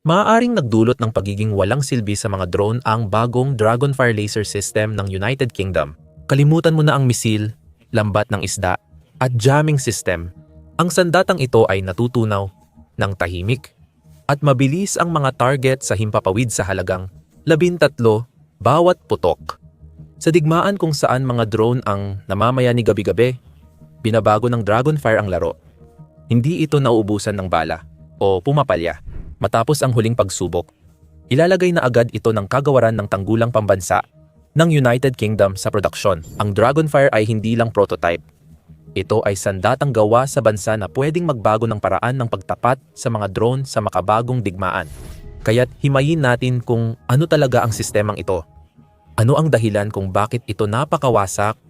Maaaring nagdulot ng pagiging walang silbi sa mga drone ang bagong Dragonfire laser system ng United Kingdom. Kalimutan mo na ang misil, lambat ng isda, at jamming system. Ang sandatang ito ay natutunaw ng tahimik at mabilis ang mga target sa himpapawid sa halagang 13 bawat putok. Sa digmaan kung saan mga drone ang namamayani gabi-gabi, binabago ng Dragonfire ang laro. Hindi ito nauubusan ng bala o pumapalya. Matapos ang huling pagsubok, ilalagay na agad ito ng kagawaran ng tanggulang pambansa ng United Kingdom sa produksyon. Ang Dragonfire ay hindi lang prototype. Ito ay sandatang gawa sa bansa na pwedeng magbago ng paraan ng pagtapat sa mga drone sa makabagong digmaan. Kaya't himayin natin kung ano talaga ang sistemang ito. Ano ang dahilan kung bakit ito napakawasak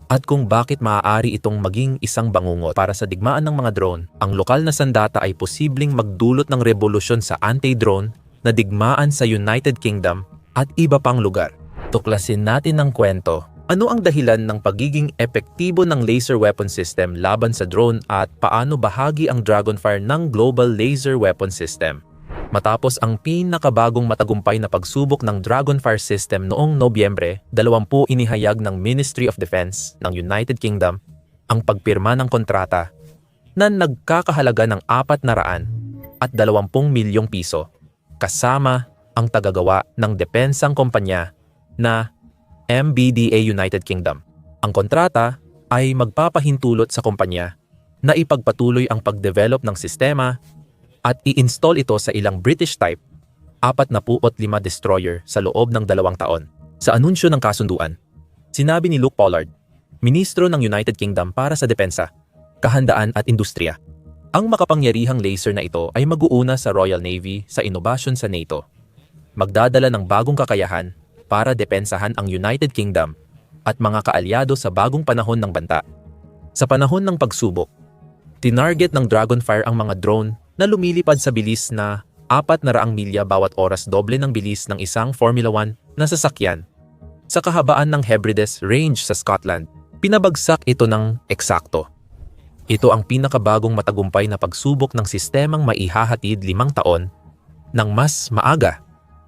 at kung bakit maaari itong maging isang bangungot para sa digmaan ng mga drone. Ang lokal na sandata ay posibleng magdulot ng revolusyon sa anti-drone na digmaan sa United Kingdom at iba pang lugar. Tuklasin natin ang kwento. Ano ang dahilan ng pagiging epektibo ng laser weapon system laban sa drone at paano bahagi ang Dragonfire ng Global Laser Weapon System? Matapos ang pinakabagong matagumpay na pagsubok ng Dragonfire system noong Nobyembre 20, inihayag ng Ministry of Defense ng United Kingdom ang pagpirma ng kontrata na nagkakahalaga ng 420 milyong piso kasama ang tagagawa ng depensang kumpanya na MBDA United Kingdom. Ang kontrata ay magpapahintulot sa kumpanya na ipagpatuloy ang pagdevelop ng sistema at i-install ito sa ilang British-type 45 destroyer sa loob ng 2 taon. Sa anunsyo ng kasunduan, sinabi ni Luke Pollard, Ministro ng United Kingdom para sa Depensa, Kahandaan at Industriya, ang makapangyarihang laser na ito ay mag-uuna sa Royal Navy sa inobasyon sa NATO. Magdadala ng bagong kakayahan para depensahan ang United Kingdom at mga kaalyado sa bagong panahon ng banta. Sa panahon ng pagsubok, tinarget ng Dragonfire ang mga drone na lumilipad sa bilis na 400 milya bawat oras, doble ng bilis ng isang Formula 1 na sasakyan. Sa kahabaan ng Hebrides Range sa Scotland, pinabagsak ito ng eksakto. Ito ang pinakabagong matagumpay na pagsubok ng sistemang maihahatid 5 taon ng mas maaga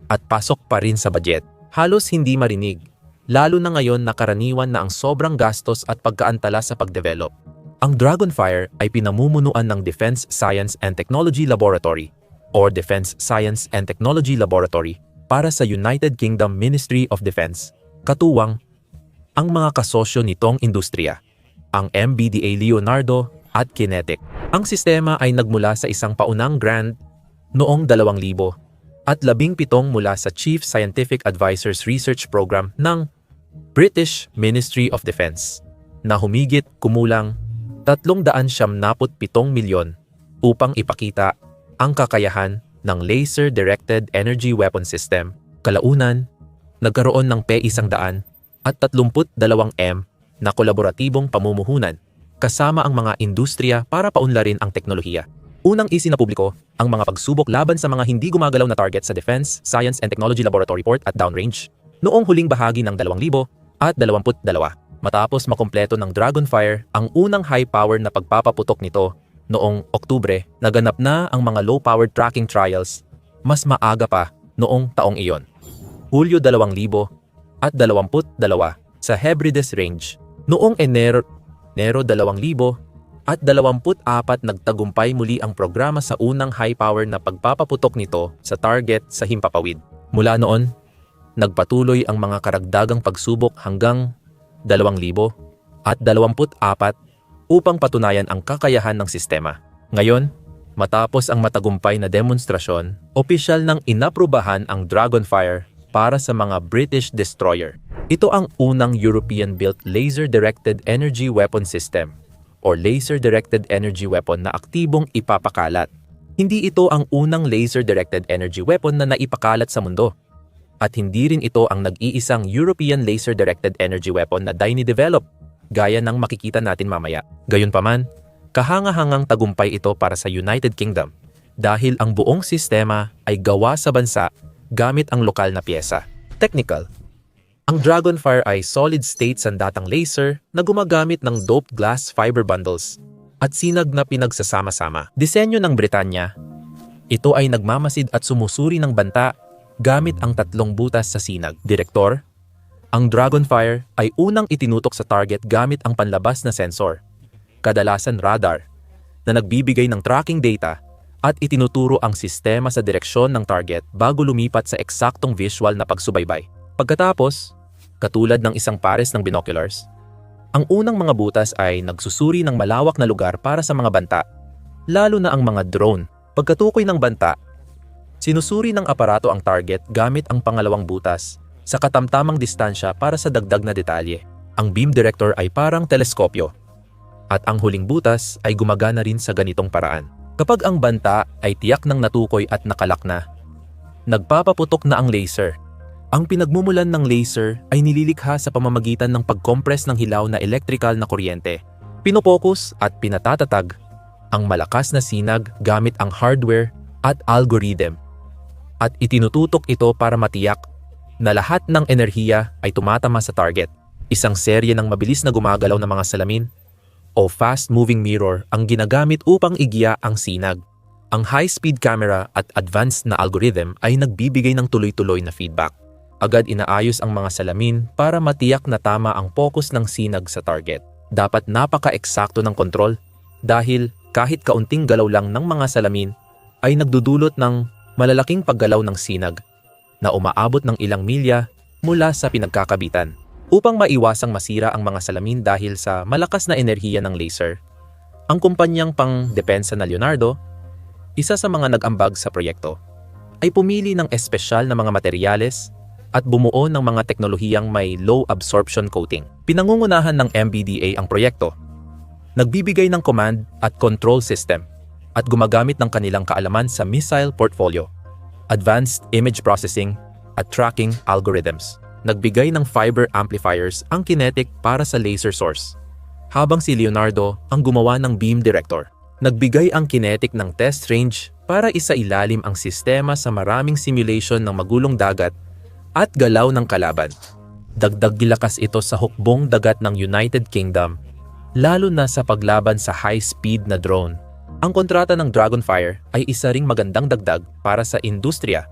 at pasok pa rin sa budget. Halos hindi marinig, lalo na ngayon na karaniwan na ang sobrang gastos at pagkaantala sa pagdevelop. Ang Dragonfire ay pinamumunuan ng Defense Science and Technology Laboratory or Defense Science and Technology Laboratory para sa United Kingdom Ministry of Defense, katuwang ang mga kasosyo nitong industriya, ang MBDA Leonardo at Kinetic. Ang sistema ay nagmula sa isang paunang grant noong 2000 at 17 mula sa Chief Scientific Advisors Research Program ng British Ministry of Defense na humigit kumulang 397 milyon upang ipakita ang kakayahan ng Laser-Directed Energy Weapon System. Kalaunan, nagkaroon ng P100 at 32M na kolaboratibong pamumuhunan kasama ang mga industriya para paunlarin ang teknolohiya. Unang isinapubliko ang mga pagsubok laban sa mga hindi gumagalaw na target sa Defense Science and Technology Laboratory Port at Downrange noong huling bahagi ng 2022. Matapos makumpleto ng Dragonfire ang unang high-power na pagpapaputok nito noong Oktubre, naganap na ang mga low-powered tracking trials mas maaga pa noong taong iyon. Hulyo 2022 sa Hebrides Range. Noong Enero 2024 nagtagumpay muli ang programa sa unang high-power na pagpapaputok nito sa target sa himpapawid. Mula noon, nagpatuloy ang mga karagdagang pagsubok hanggang 2024 upang patunayan ang kakayahan ng sistema. Ngayon, matapos ang matagumpay na demonstrasyon, opisyal nang inaprubahan ang Dragonfire para sa mga British destroyer. Ito ang unang European-built laser-directed energy weapon system or laser-directed energy weapon na aktibong ipapakalat. Hindi ito ang unang laser-directed energy weapon na naipakalat sa mundo. At hindi rin ito ang nag-iisang European laser-directed energy weapon na dinidevelop, gaya ng makikita natin mamaya. Gayunpaman, kahanga-hangang tagumpay ito para sa United Kingdom dahil ang buong sistema ay gawa sa bansa gamit ang lokal na piyesa. Technical. Ang Dragonfire ay solid-state sandatang laser na gumagamit ng doped glass fiber bundles at sinag na pinagsasama-sama. Disenyo ng Britanya Ito ay nagmamasid at sumusuri ng banta gamit ang tatlong butas sa sinag. Direktor, ang Dragonfire ay unang itinutok sa target gamit ang panlabas na sensor, kadalasan radar, na nagbibigay ng tracking data at itinuturo ang sistema sa direksyon ng target bago lumipat sa eksaktong visual na pagsubaybay. Pagkatapos, katulad ng isang pares ng binoculars, ang unang mga butas ay nagsusuri ng malawak na lugar para sa mga banta, lalo na ang mga drone. Pagkatukoy ng banta, sinusuri ng aparato ang target gamit ang pangalawang butas sa katamtamang distansya para sa dagdag na detalye. Ang beam director ay parang teleskopyo, at ang huling butas ay gumagana rin sa ganitong paraan. Kapag ang banta ay tiyak ng natukoy at nakalak na, nagpapaputok na ang laser. Ang pinagmumulan ng laser ay nililikha sa pamamagitan ng pag-compress ng hilaw na electrical na kuryente. Pinopokus at pinatatatag ang malakas na sinag gamit ang hardware at algorithm. At itinututok ito para matiyak na lahat ng enerhiya ay tumatama sa target. Isang serye ng mabilis na gumagalaw na mga salamin o fast-moving mirror ang ginagamit upang igiya ang sinag. Ang high-speed camera at advanced na algorithm ay nagbibigay ng tuloy-tuloy na feedback. Agad inaayos ang mga salamin para matiyak na tama ang focus ng sinag sa target. Dapat napaka-eksakto ng kontrol dahil kahit kaunting galaw lang ng mga salamin ay nagdudulot ng malalaking paggalaw ng sinag na umaabot ng ilang milya mula sa pinagkakabitan. Upang maiwasang masira ang mga salamin dahil sa malakas na enerhiya ng laser, ang kumpanyang pang-depensa na Leonardo, isa sa mga nag-ambag sa proyekto, ay pumili ng espesyal na mga materyales at bumuo ng mga teknolohiyang may low absorption coating. Pinangungunahan ng MBDA ang proyekto, nagbibigay ng command at control system at gumagamit ng kanilang kaalaman sa missile portfolio, advanced image processing at tracking algorithms. Nagbigay ng fiber amplifiers ang kinetic para sa laser source, habang si Leonardo ang gumawa ng beam director. Nagbigay ang kinetic ng test range para isailalim ang sistema sa maraming simulation ng magulong dagat at galaw ng kalaban. Dagdag gilakas ito sa hukbong dagat ng United Kingdom, lalo na sa paglaban sa high-speed na drone. Ang kontrata ng Dragonfire ay isa ring magandang dagdag para sa industriya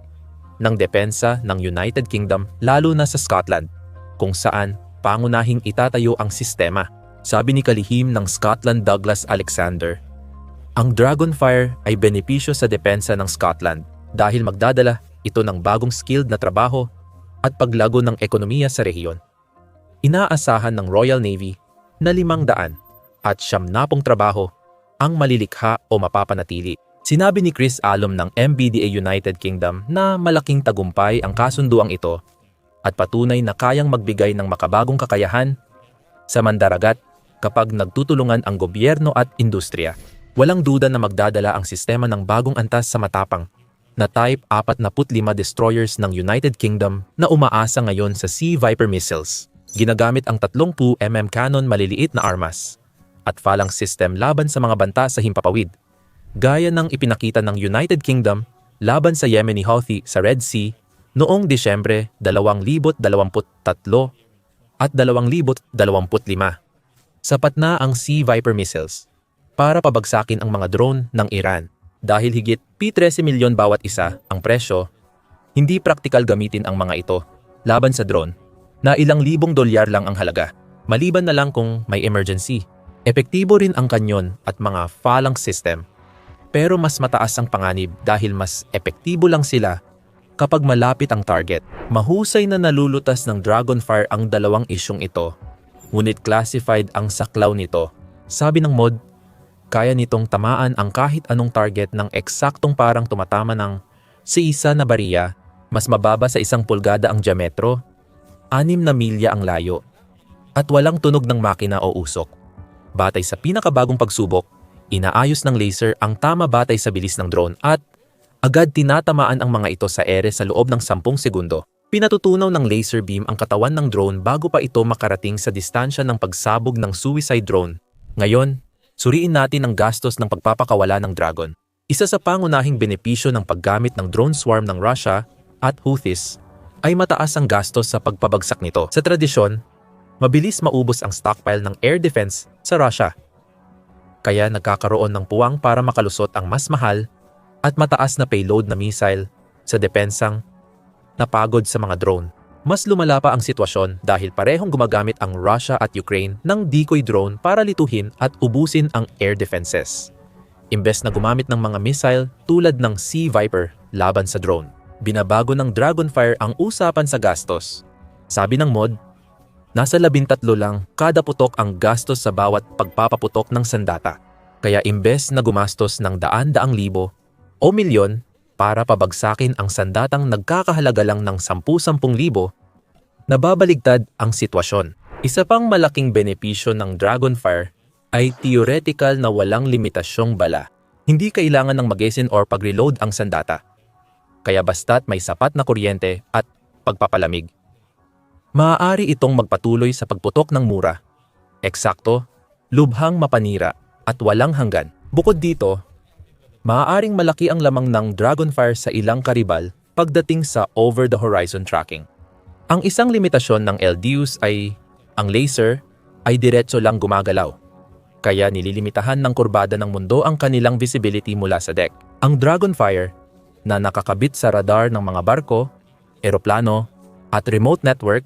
ng depensa ng United Kingdom, lalo na sa Scotland, kung saan pangunahing itatayo ang sistema. Sabi ni kalihim ng Scotland Douglas Alexander, ang Dragonfire ay benepisyo sa depensa ng Scotland dahil magdadala ito ng bagong skilled na trabaho at paglago ng ekonomiya sa rehiyon. Inaasahan ng Royal Navy na 500 at 70 trabaho ang malilikha o mapapanatili. Sinabi ni Chris Alom ng MBDA United Kingdom na malaking tagumpay ang kasunduang ito at patunay na kayang magbigay ng makabagong kakayahan sa mandaragat kapag nagtutulungan ang gobyerno at industriya. Walang duda na magdadala ang sistema ng bagong antas sa matapang na Type 45 destroyers ng United Kingdom na umaasa ngayon sa Sea Viper missiles. Ginagamit ang 30mm cannon maliliit na armas at phalanx system laban sa mga banta sa himpapawid, gaya ng ipinakita ng United Kingdom laban sa Yemeni Houthi sa Red Sea noong Disyembre 2023 at 2025. Sapat na ang Sea Viper missiles para pabagsakin ang mga drone ng Iran. Dahil higit P13 milyon bawat isa ang presyo, hindi praktikal gamitin ang mga ito laban sa drone na ilang libong dolyar lang ang halaga, maliban na lang kung may emergency. Epektibo rin ang kanyon at mga phalanx system, pero mas mataas ang panganib dahil mas epektibo lang sila kapag malapit ang target. Mahusay na nalulutas ng Dragonfire ang dalawang isyong ito, ngunit classified ang saklaw nito. Sabi ng mod, kaya nitong tamaan ang kahit anong target ng eksaktong parang tumatama ng si isa na bariya, mas mababa sa 1 pulgada ang diametro, 6 na milya ang layo, at walang tunog ng makina o usok. Batay sa pinakabagong pagsubok, inaayos ng laser ang tama batay sa bilis ng drone at agad tinatamaan ang mga ito sa ere sa loob ng 10 segundo. Pinatutunaw ng laser beam ang katawan ng drone bago pa ito makarating sa distansya ng pagsabog ng suicide drone. Ngayon, suriin natin ang gastos ng pagpapakawala ng Dragon. Isa sa pangunahing benepisyo ng paggamit ng drone swarm ng Russia at Houthis ay mataas ang gastos sa pagpabagsak nito. Sa tradisyon, mabilis maubos ang stockpile ng air defense sa Russia. Kaya nagkakaroon ng puwang para makalusot ang mas mahal at mataas na payload na missile sa depensang napagod sa mga drone. Mas lumala pa ang sitwasyon dahil parehong gumagamit ang Russia at Ukraine ng decoy drone para lituhin at ubusin ang air defenses. Imbes na gumamit ng mga missile tulad ng Sea Viper laban sa drone, binabago ng Dragonfire ang usapan sa gastos. Sabi ng mod, nasa 13 lang kada putok ang gastos sa bawat pagpapaputok ng sandata. Kaya imbes na gumastos ng daan-daang libo o milyon para pabagsakin ang sandatang nagkakahalaga lang ng 10,000 libo, nababaligtad ang sitwasyon. Isa pang malaking benepisyo ng Dragonfire ay theoretical na walang limitasyong bala. Hindi kailangan ng mag-esin or pag-reload ang sandata. Kaya basta't may sapat na kuryente at pagpapalamig, maaari itong magpatuloy sa pagputok ng mura, eksakto, lubhang mapanira, at walang hanggan. Bukod dito, maaaring malaki ang lamang ng Dragonfire sa ilang karibal pagdating sa over-the-horizon tracking. Ang isang limitasyon ng LDUs ay ang laser ay diretso lang gumagalaw, kaya nililimitahan ng kurbada ng mundo ang kanilang visibility mula sa deck. Ang Dragonfire, na nakakabit sa radar ng mga barko, eroplano, at remote network,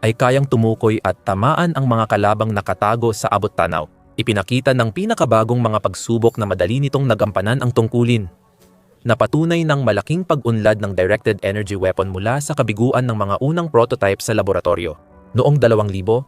ay kayang tumukoy at tamaan ang mga kalabang nakatago sa abot tanaw. Ipinakita ng pinakabagong mga pagsubok na madali nitong nagampanan ang tungkulin. Napatunay ng malaking pag-unlad ng directed energy weapon mula sa kabiguan ng mga unang prototype sa laboratorio. Noong 2021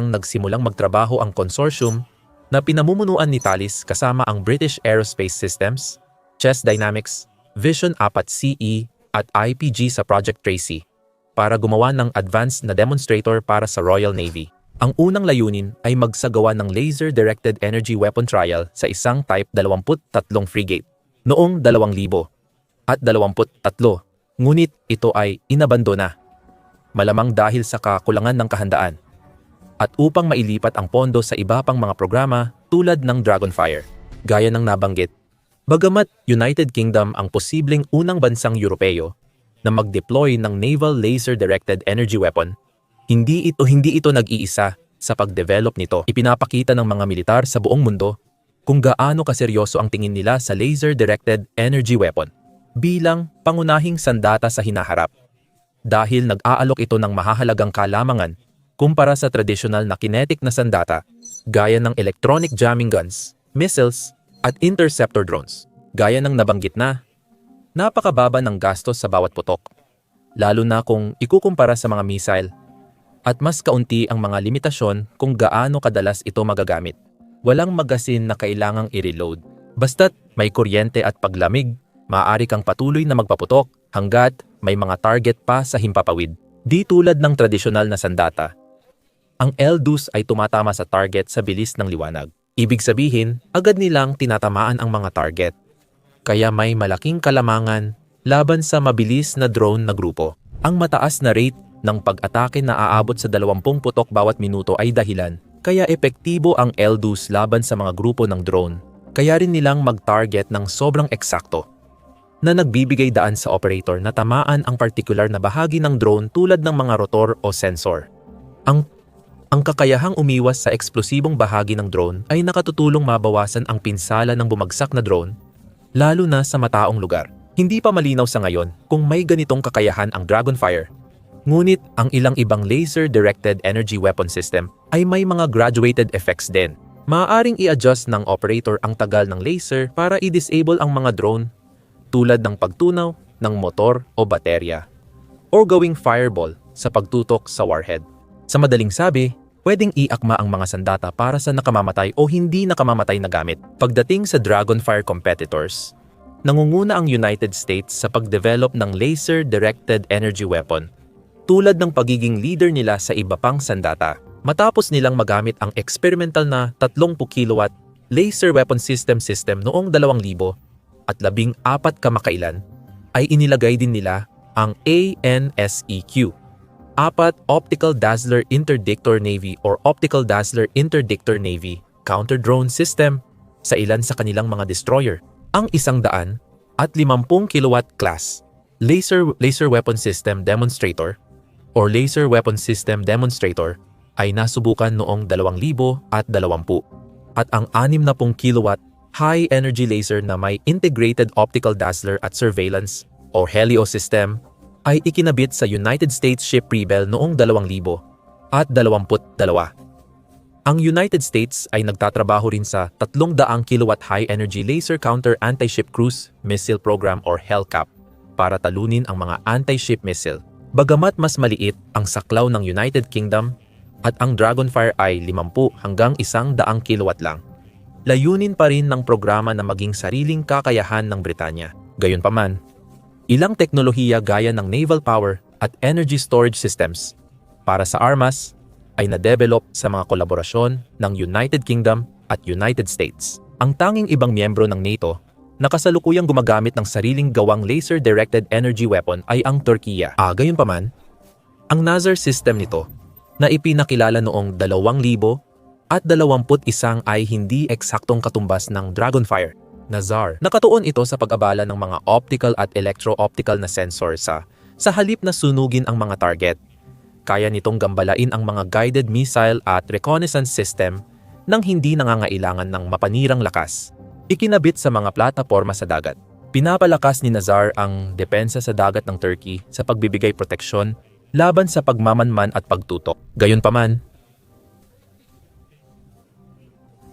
nagsimulang magtrabaho ang consortium na pinamumunuan ni Thales kasama ang British Aerospace Systems, Chess Dynamics, Vision 4CE at IPG sa Project Tracy para gumawa ng advanced na demonstrator para sa Royal Navy. Ang unang layunin ay magsagawa ng laser-directed energy weapon trial sa isang Type 23 frigate noong 2023, ngunit ito ay inabandona, malamang dahil sa kakulangan ng kahandaan at upang mailipat ang pondo sa iba pang mga programa tulad ng Dragonfire. Gaya ng nabanggit, bagamat United Kingdom ang posibleng unang bansang Europeo na mag-deploy ng naval laser-directed energy weapon, hindi ito nag-iisa sa pag-develop nito. Ipinapakita ng mga militar sa buong mundo kung gaano kaseryoso ang tingin nila sa laser-directed energy weapon bilang pangunahing sandata sa hinaharap, dahil nag-aalok ito ng mahahalagang kalamangan kumpara sa tradisyonal na kinetic na sandata gaya ng electronic jamming guns, missiles, at interceptor drones. Gaya ng nabanggit na, napakababa ng gastos sa bawat putok, lalo na kung ikukumpara sa mga missile, at mas kaunti ang mga limitasyon kung gaano kadalas ito magagamit. Walang magasin na kailangang i-reload. Basta't may kuryente at paglamig, maaari kang patuloy na magpaputok hanggat may mga target pa sa himpapawid. Di tulad ng tradisyonal na sandata, ang LDUs ay tumatama sa target sa bilis ng liwanag. Ibig sabihin, agad nilang tinatamaan ang mga target. Kaya may malaking kalamangan laban sa mabilis na drone na grupo. Ang mataas na rate ng pag-atake na aabot sa 20 putok bawat minuto ay dahilan kaya epektibo ang LDUs laban sa mga grupo ng drone. Kaya rin nilang mag-target ng sobrang eksakto na nagbibigay daan sa operator na tamaan ang partikular na bahagi ng drone tulad ng mga rotor o sensor. Ang kakayahang umiwas sa eksplosibong bahagi ng drone ay nakatutulong mabawasan ang pinsala ng bumagsak na drone, lalo na sa mataong lugar. Hindi pa malinaw sa ngayon kung may ganitong kakayahan ang Dragonfire. Ngunit ang ilang ibang laser-directed energy weapon system ay may mga graduated effects din. Maaaring i-adjust ng operator ang tagal ng laser para i-disable ang mga drone tulad ng pagtunaw ng motor o baterya o gawing fireball sa pagtutok sa warhead. Sa madaling sabi, pwedeng iakma ang mga sandata para sa nakamamatay o hindi nakamamatay na gamit. Pagdating sa Dragonfire competitors, nangunguna ang United States sa pagdevelop ng laser-directed energy weapon, tulad ng pagiging leader nila sa iba pang sandata. Matapos nilang magamit ang experimental na 30 kilowatt laser weapon system noong 2014 kamakailan, ay inilagay din nila ang ANSEQ, 4 Optical Dazzler Interdictor Navy or Optical Dazzler Interdictor Navy counter-drone system sa ilan sa kanilang mga destroyer. Ang 150 kilowatt class laser weapon system demonstrator or laser weapon system demonstrator ay nasubukan noong 2020 at ang 60 kilowatt high-energy laser na may integrated optical dazzler at surveillance o HELIO system ay ikinabit sa United States ship Rebel noong 2022. Ang United States ay nagtatrabaho rin sa 300 kilowatt high-energy laser counter anti-ship cruise missile program or HELCAP para talunin ang mga anti-ship missile. Bagamat mas maliit ang saklaw ng United Kingdom at ang Dragonfire ay 50 hanggang 100 kilowatt lang, layunin pa rin ng programa na maging sariling kakayahan ng Britanya. Gayunpaman, ilang teknolohiya gaya ng naval power at energy storage systems para sa armas ay na-develop sa mga kolaborasyon ng United Kingdom at United States. Ang tanging ibang miyembro ng NATO na kasalukuyang gumagamit ng sariling gawang laser-directed energy weapon ay ang Turkiya. Gayunpaman, ang Nazar system nito na ipinakilala noong 2021 ay hindi eksaktong katumbas ng Dragonfire, Nazar. Nakatuon ito sa pag-abala ng mga optical at electro-optical na sensor sa halip na sunugin ang mga target. Kaya nitong gambalain ang mga guided missile at reconnaissance system nang hindi nangangailangan ng mapanirang lakas. Ikinabit sa mga plataporma sa dagat. Pinapalakas ni Nazar ang depensa sa dagat ng Turkey sa pagbibigay proteksyon laban sa pagmamanman at pagtutok. Gayunpaman,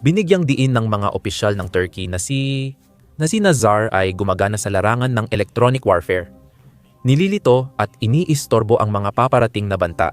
binigyang diin ng mga opisyal ng Turkey na si Nazar ay gumagana sa larangan ng electronic warfare. Nililito at iniistorbo ang mga paparating na banta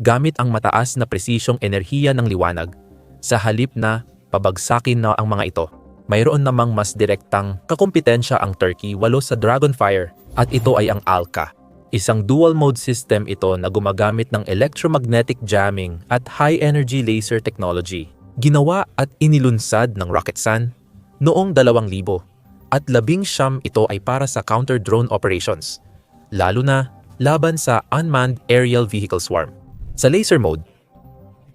gamit ang mataas na presisyong enerhiya ng liwanag sa halip na pabagsakin na ang mga ito. Mayroon namang mas direktang kakumpetensya ang Turkey 8 sa Dragonfire at ito ay ang ALCA. Isang dual-mode system ito na gumagamit ng electromagnetic jamming at high-energy laser technology. Ginawa at inilunsad ng Roketsan noong 2000 at 19 ito ay para sa counter-drone operations, lalo na laban sa unmanned aerial vehicle swarm. Sa laser mode,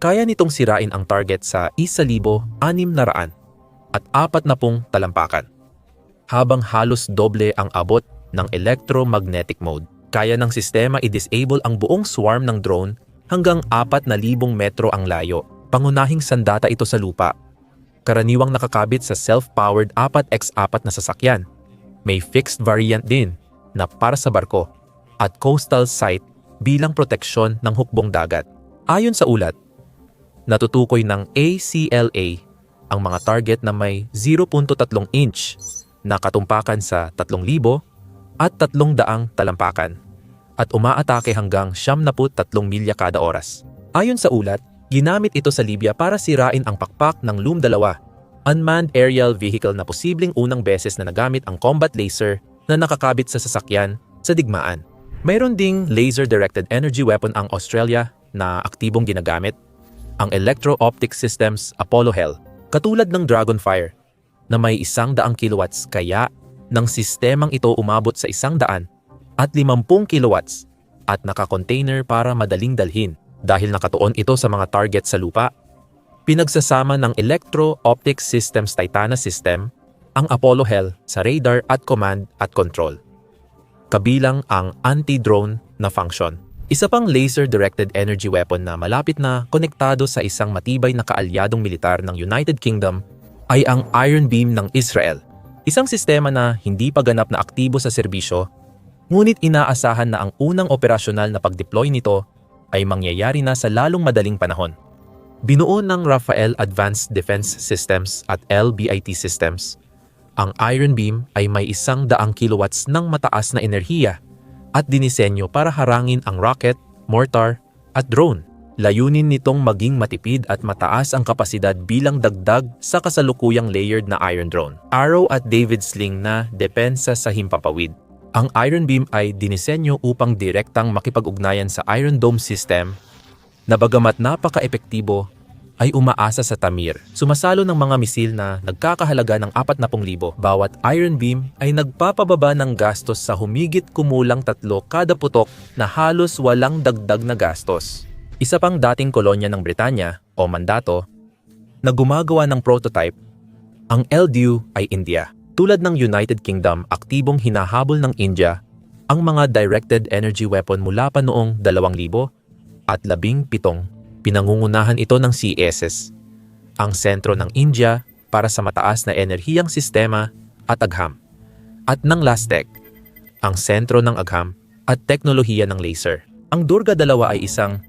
kaya nitong sirain ang target sa 1,600 at 40 talampakan, habang halos doble ang abot ng electromagnetic mode. Kaya ng sistema i-disable ang buong swarm ng drone hanggang 4,000 metro ang layo. Pangunahing sandata ito sa lupa. Karaniwang nakakabit sa self-powered 4x4 na sasakyan. May fixed variant din na para sa barko at coastal site bilang proteksyon ng hukbong dagat. Ayon sa ulat, natutukoy ng ACLA ang mga target na may 0.3 inch na katumpakan sa 3,000 at 300 talampakan at umaatake hanggang 73 milya kada oras. Ayon sa ulat, ginamit ito sa Libya para sirain ang pakpak ng LUM-2, unmanned aerial vehicle na posibleng unang beses na nagamit ang combat laser na nakakabit sa sasakyan sa digmaan. Mayroon ding laser-directed energy weapon ang Australia na aktibong ginagamit, ang Electro-Optic Systems Apollo HEL, katulad ng Dragonfire na may 100 kilowatts, kaya ng sistemang ito umabot sa 100 at 50 kilowatts at naka-container para madaling dalhin. Dahil nakatuon ito sa mga target sa lupa, pinagsasama ng Electro-Optic Systems Titana system ang Apollo HEL sa radar at command at control, kabilang ang anti-drone na function. Isa pang laser-directed energy weapon na malapit na konektado sa isang matibay na kaalyadong militar ng United Kingdom ay ang Iron Beam ng Israel. Isang sistema na hindi pa ganap na aktibo sa serbisyo, ngunit inaasahan na ang unang operasyonal na pag-deploy nito ay mangyayari na sa lalong madaling panahon. Binuo ng Rafael Advanced Defense Systems at LBIT Systems, ang Iron Beam ay may 100 kilowatts ng mataas na enerhiya at dinisenyo para harangin ang rocket, mortar at drone. Layunin nitong maging matipid at mataas ang kapasidad bilang dagdag sa kasalukuyang layered na Iron Drone. Arrow at David Sling na depensa sa himpapawid. Ang Iron Beam ay dinisenyo upang direktang makipag-ugnayan sa Iron Dome system na bagamat napaka-epektibo ay umaasa sa tamir. Sumasalo ng mga misil na nagkakahalaga ng 40,000. Bawat Iron Beam ay nagpapababa ng gastos sa humigit kumulang 3 kada putok na halos walang dagdag na gastos. Isa pang dating kolonya ng Britanya o mandato na gumagawa ng prototype, ang LDU ay India. Tulad ng United Kingdom, aktibong hinahabol ng India ang mga directed energy weapon mula pa noong 2017. Pinangungunahan ito ng CSS, ang sentro ng India para sa mataas na enerhiyang sistema at agham. At ng LASTEC, ang sentro ng agham at teknolohiya ng laser. Ang Durga-2 ay isang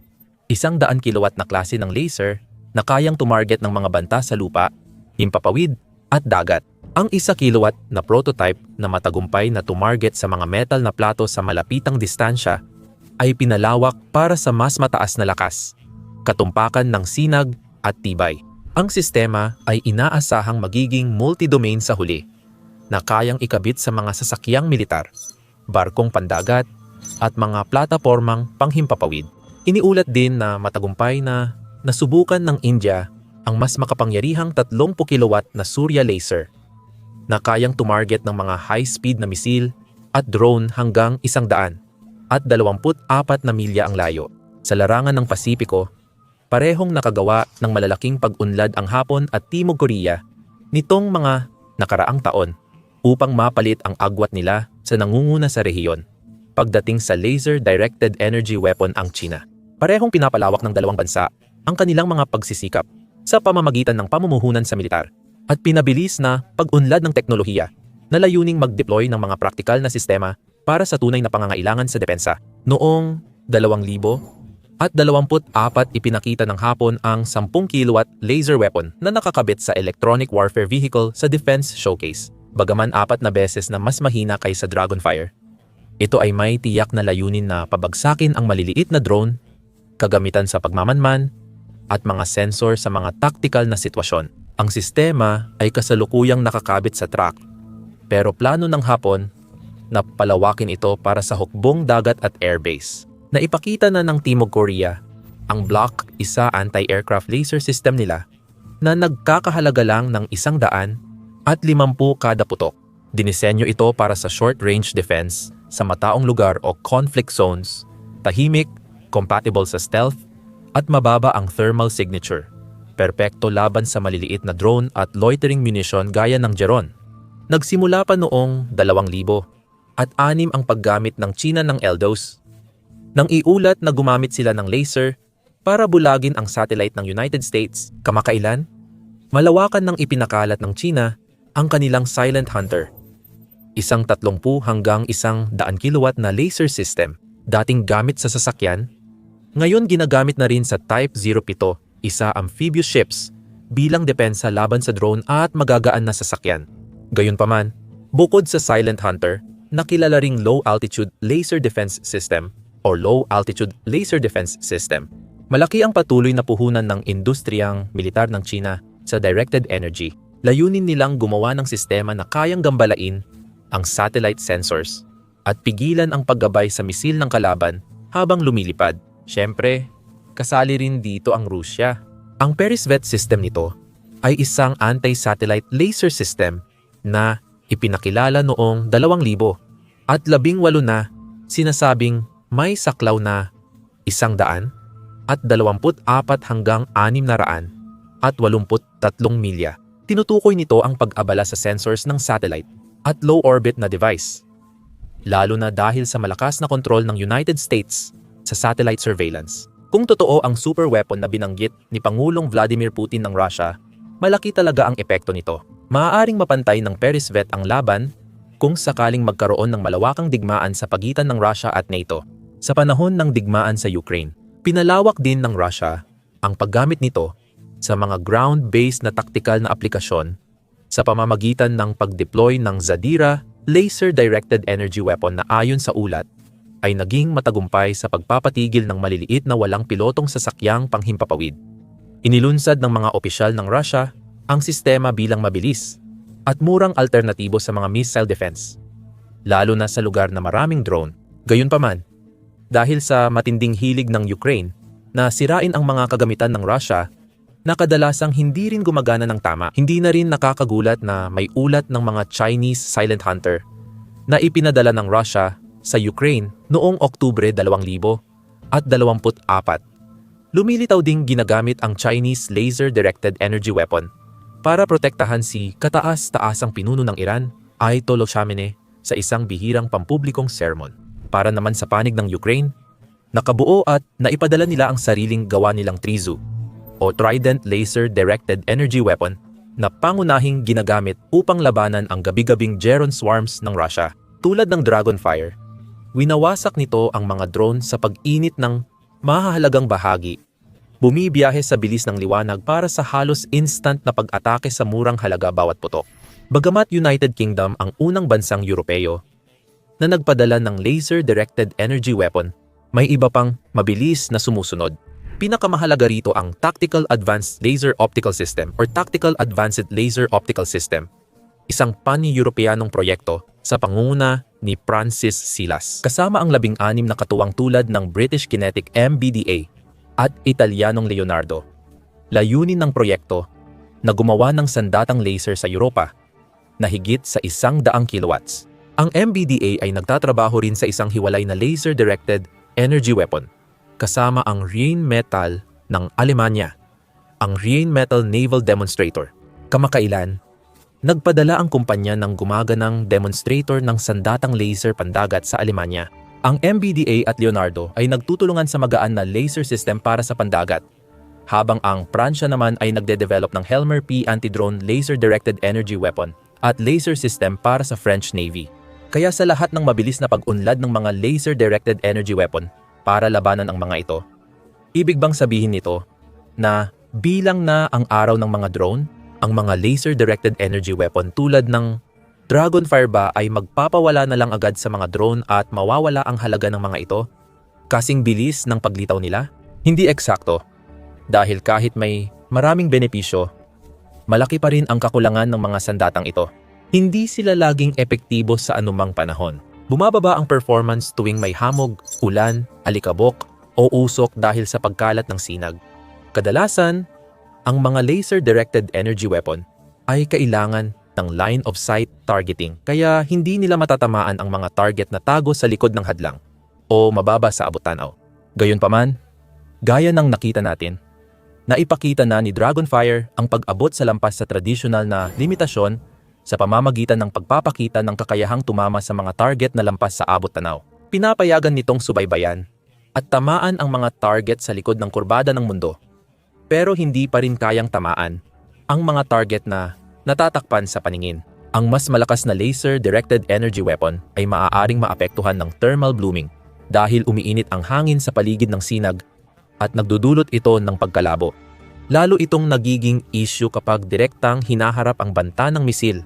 100 kilowatt na klase ng laser na kayang tumarget ng mga banta sa lupa, himpapawid at dagat. Ang 1 kilowatt na prototype na matagumpay na tumarget sa mga metal na plato sa malapitang distansya ay pinalawak para sa mas mataas na lakas, katumpakan ng sinag at tibay. Ang sistema ay inaasahang magiging multi-domain sa huli, na kayang ikabit sa mga sasakyang militar, barkong pandagat, at mga platapormang panghimpapawid. Iniulat din na matagumpay na nasubukan ng India ang mas makapangyarihang 30 kilowatt na Surya laser na kayang tumarget ng mga high-speed na misil at drone hanggang 100 at 24 na milya ang layo. Sa larangan ng Pasipiko, parehong nakagawa ng malalaking pag-unlad ang Hapon at Timog Korea nitong mga nakaraang taon upang mapalit ang agwat nila sa nangunguna sa rehiyon. Pagdating sa laser-directed energy weapon ang China, parehong pinapalawak ng dalawang bansa ang kanilang mga pagsisikap sa pamamagitan ng pamumuhunan sa militar at pinabilis na pag-unlad ng teknolohiya na layuning mag-deploy ng mga praktikal na sistema para sa tunay na pangangailangan sa depensa. Noong 2024 ipinakita ng Hapon ang 10 kilowatt laser weapon na nakakabit sa electronic warfare vehicle sa Defense Showcase. Bagaman 4 na beses na mas mahina kaysa Dragonfire, ito ay may tiyak na layunin na pabagsakin ang maliliit na drone, kagamitan sa pagmamanman, at mga sensor sa mga tactical na sitwasyon. Ang sistema ay kasalukuyang nakakabit sa truck, pero plano ng Hapon na palawakin ito para sa hukbong dagat at airbase. Naipakita na ng Timog Korea ang Block 1 anti-aircraft laser system nila na nagkakahalaga lang ng 150 kada putok. Dinisenyo ito para sa short-range defense sa mataong lugar o conflict zones, tahimik, compatible sa stealth, at mababa ang thermal signature. Perpekto laban sa maliliit na drone at loitering munition gaya ng Geron. Nagsimula pa noong 2000 at 6 ang paggamit ng China ng LDOS. Nang iulat na gumamit sila ng laser para bulagin ang satellite ng United States kamakailan, malawakan ng ipinakalat ng China ang kanilang Silent Hunter, isang 30 hanggang 100 kilowatt na laser system, dating gamit sa sasakyan, ngayon ginagamit na rin sa Type 07, isa amphibious ships, bilang depensa laban sa drone at magagaan na sasakyan. Gayunpaman, bukod sa Silent Hunter, nakilala ring Low Altitude Laser Defense System o Low Altitude Laser Defense System. Malaki ang patuloy na puhunan ng industriyang militar ng China sa directed energy. Layunin nilang gumawa ng sistema na kayang gambalain ang satellite sensors at pigilan ang paggabay sa misil ng kalaban habang lumilipad. Siyempre, kasali rin dito ang Rusya. Ang Peresvet system nito ay isang anti-satellite laser system na ipinakilala noong 2000 at 18 na sinasabing may saklaw na 100 at 24 hanggang 600 at 83 milya. Tinutukoy nito ang pag-abala sa sensors ng satellite at low-orbit na device, lalo na dahil sa malakas na kontrol ng United States sa satellite surveillance. Kung totoo ang super weapon na binanggit ni Pangulong Vladimir Putin ng Russia, malaki talaga ang epekto nito. Maaaring mapantay ng Peresvet ang laban kung sakaling magkaroon ng malawakang digmaan sa pagitan ng Russia at NATO. Sa panahon ng digmaan sa Ukraine, pinalawak din ng Russia ang paggamit nito sa mga ground-based na taktikal na aplikasyon sa pamamagitan ng pag-deploy ng Zadira laser-directed energy weapon na ayon sa ulat ay naging matagumpay sa pagpapatigil ng maliliit na walang pilotong sasakyang panghimpapawid. Inilunsad ng mga opisyal ng Russia ang sistema bilang mabilis at murang alternatibo sa mga missile defense, lalo na sa lugar na maraming drone. Gayunpaman, dahil sa matinding hilig ng Ukraine na sirain ang mga kagamitan ng Russia na kadalasang hindi rin gumagana ng tama, hindi na rin nakakagulat na may ulat ng mga Chinese Silent Hunter na ipinadala ng Russia sa Ukraine noong Oktubre 2024. Lumilitaw ding ginagamit ang Chinese laser-directed energy weapon para protektahan si kataas-taasang pinuno ng Iran, Ayatollah Khamenei, sa isang bihirang pampublikong sermon. Para naman sa panig ng Ukraine, nakabuo at naipadala nila ang sariling gawa nilang Trizu o Trident Laser Directed Energy Weapon na pangunahing ginagamit upang labanan ang gabi-gabing Geron swarms ng Russia. Tulad ng Dragonfire, winawasak nito ang mga drone sa pag-init ng mahahalagang bahagi. Bumibiyahe sa bilis ng liwanag para sa halos instant na pag-atake sa murang halaga bawat putok. Bagamat United Kingdom ang unang bansang Europeo na nagpadala ng laser-directed energy weapon, may iba pang mabilis na sumusunod. Pinakamahalaga rito ang Tactical Advanced Laser Optical System or Tactical Advanced Laser Optical System, isang pan-Europeanong proyekto sa pangunguna ni Francis Silas. Kasama ang 16 na katuwang tulad ng British Kinetic MBDA at Italianong Leonardo. Layunin ng proyekto na gumawa ng sandatang laser sa Europa na higit sa 100 kilowatts. Ang MBDA ay nagtatrabaho rin sa isang hiwalay na laser-directed energy weapon kasama ang Rheinmetall ng Alemanya, ang Rheinmetall Naval Demonstrator. Kamakailan, nagpadala ang kumpanya ng gumaganang demonstrator ng sandatang laser pandagat sa Alemanya. Ang MBDA at Leonardo ay nagtutulungan sa magaan na laser system para sa pandagat, habang ang Pransya naman ay nagde-develop ng Helmer P anti-drone laser-directed energy weapon at laser system para sa French Navy. Kaya sa lahat ng mabilis na pag-unlad ng mga laser-directed energy weapon para labanan ang mga ito, ibig bang sabihin nito na bilang na ang araw ng mga drone, ang mga laser-directed energy weapon tulad ng Dragonfire ba ay magpapawala na lang agad sa mga drone at mawawala ang halaga ng mga ito? Kasing bilis ng paglitaw nila? Hindi eksakto. Dahil kahit may maraming benepisyo, malaki pa rin ang kakulangan ng mga sandatang ito. Hindi sila laging epektibo sa anumang panahon. Bumababa ang performance tuwing may hamog, ulan, alikabok, o usok dahil sa pagkalat ng sinag. Kadalasan, ang mga laser-directed energy weapon ay kailangan ng line of sight targeting kaya hindi nila matatamaan ang mga target na tago sa likod ng hadlang o mababa sa abot-tanaw. Gayunpaman, gaya ng nakita natin, naipakita na ni Dragonfire ang pag-abot sa lampas sa tradisyonal na limitasyon sa pamamagitan ng pagpapakita ng kakayahang tumama sa mga target na lampas sa abot-tanaw. Pinapayagan nitong subaybayan at tamaan ang mga target sa likod ng kurbada ng mundo, pero hindi pa rin kayang tamaan ang mga target na natatakpan sa paningin. Ang mas malakas na laser-directed energy weapon ay maaaring maapektuhan ng thermal blooming dahil umiinit ang hangin sa paligid ng sinag at nagdudulot ito ng pagkalabo. Lalo itong nagiging issue kapag direktang hinaharap ang banta ng misil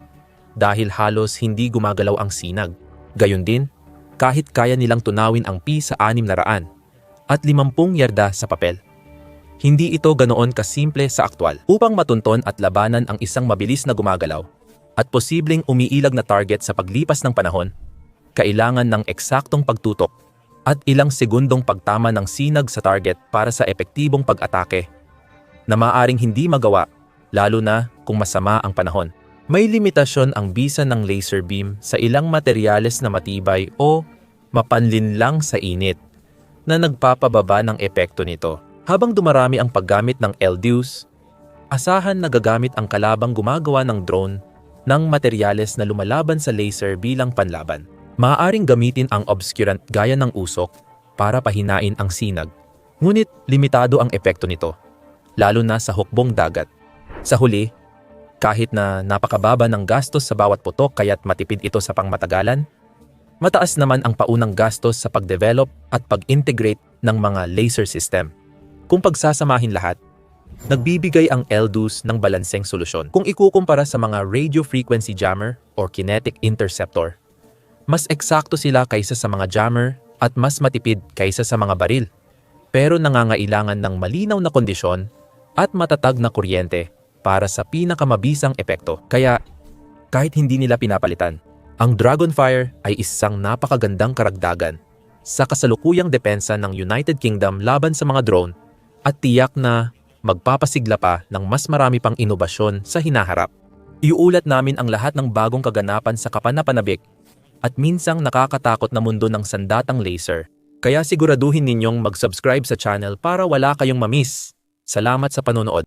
dahil halos hindi gumagalaw ang sinag. Gayon din, kahit kaya nilang tunawin ang P-600 at 50 yarda sa papel, hindi ito ganoon kasimple sa aktwal. Upang matunton at labanan ang isang mabilis na gumagalaw at posibleng umiilag na target sa paglipas ng panahon, kailangan ng eksaktong pagtutok at ilang segundong pagtama ng sinag sa target para sa epektibong pag-atake na maaaring hindi magawa lalo na kung masama ang panahon. May limitasyon ang bisa ng laser beam sa ilang materyales na matibay o mapanlinlang sa init na nagpapababa ng epekto nito. Habang dumarami ang paggamit ng LDUs, asahan na gagamit ang kalabang gumagawa ng drone ng materyales na lumalaban sa laser bilang panlaban. Maaaring gamitin ang obscurant gaya ng usok para pahinain ang sinag, ngunit limitado ang epekto nito, lalo na sa hukbong dagat. Sa huli, kahit na napakababa ng gastos sa bawat putok kaya't matipid ito sa pangmatagalan, mataas naman ang paunang gastos sa pag-develop at pag-integrate ng mga laser system. Kung pagsasamahin lahat, nagbibigay ang LDUs ng balanseng solusyon. Kung ikukumpara sa mga radio frequency jammer or kinetic interceptor, mas eksakto sila kaysa sa mga jammer at mas matipid kaysa sa mga baril. Pero nangangailangan ng malinaw na kondisyon at matatag na kuryente para sa pinakamabisang epekto. Kaya, kahit hindi nila pinapalitan, ang Dragonfire ay isang napakagandang karagdagan sa kasalukuyang depensa ng United Kingdom laban sa mga drone at tiyak na magpapasigla pa ng mas marami pang inobasyon sa hinaharap. Iuulat namin ang lahat ng bagong kaganapan sa kapanapanabik at minsang nakakatakot na mundo ng sandatang laser. Kaya siguraduhin ninyong mag-subscribe sa channel para wala kayong mamiss. Salamat sa panonood.